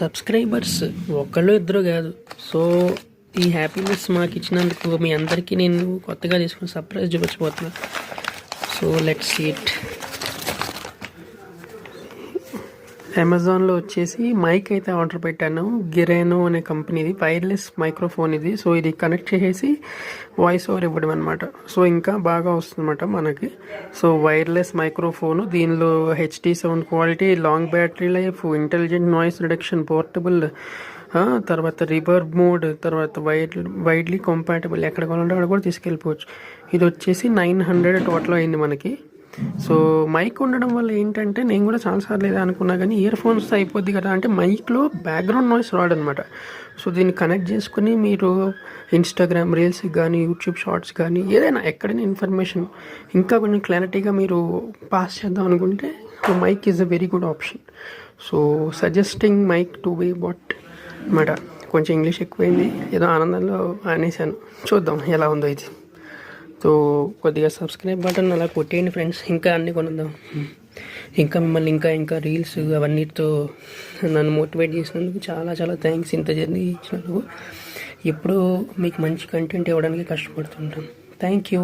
Subscribers ఒకళ్ళు ఇద్దరు కాదు. సో ఈ హ్యాపీనెస్ మాకు ఇచ్చినందుకు మీ అందరికీ నేను కొత్తగా తీసుకున్న సర్ప్రైజ్ చూపించబోతున్నా. So let's see it. అమెజాన్లో వచ్చేసి మైక్ అయితే ఆర్డర్ పెట్టాను. గిరేనో అనే కంపెనీది వైర్లెస్ మైక్రోఫోన్ ఇది. సో ఇది కనెక్ట్ చేసేసి వాయిస్ ఓవర్ ఇవ్వడం అనమాట. సో ఇంకా బాగా వస్తుందన్నమాట మనకి. సో వైర్లెస్ మైక్రోఫోను, దీనిలో HD sound quality, long battery life, intelligent noise reduction, portable, తర్వాత రివర్బ్ మోడ్, తర్వాత వైడ్లీ కంపాటబుల్, ఎక్కడ కావాలంటే అక్కడ కూడా తీసుకెళ్ళిపోవచ్చు. ఇది వచ్చేసి 900 టోటల్ అయింది మనకి. సో మైక్ ఉండడం వల్ల ఏంటంటే, నేను కూడా చాలాసార్లు ఏదో అనుకున్నా కానీ ఇయర్ ఫోన్స్ అయిపోద్ది కదా అంటే, మైక్లో బ్యాక్గ్రౌండ్ నాయిస్ రాడనమాట. సో దీన్ని కనెక్ట్ చేసుకుని మీరు ఇన్స్టాగ్రామ్ రీల్స్కి కానీ, యూట్యూబ్ షార్ట్స్ కానీ, ఏదైనా ఎక్కడైనా ఇన్ఫర్మేషన్ ఇంకా కొంచెం క్లారిటీగా మీరు పాస్ చేద్దాం అనుకుంటే Mike is a very good option. So suggesting Mike to be bot అనమాట. కొంచెం ఇంగ్లీష్ ఎక్కువైంది, ఏదో ఆనందంలో అనేసాను. చూద్దాం ఎలా ఉందో ఇది. సో కొద్దిగా సబ్స్క్రైబ్ బటన్ అలా కొట్టేయండి ఫ్రెండ్స్. ఇంకా అన్నీ కొనుద్దాం. ఇంకా మిమ్మల్ని ఇంకా రీల్స్ అవన్నీతో నన్ను మోటివేట్ చేసినందుకు చాలా చాలా థ్యాంక్స్. ఇంత జర్నీ ఇచ్చినందుకు. ఎప్పుడూ మీకు మంచి కంటెంట్ ఇవ్వడానికి కష్టపడుతుంటాను. Thank you.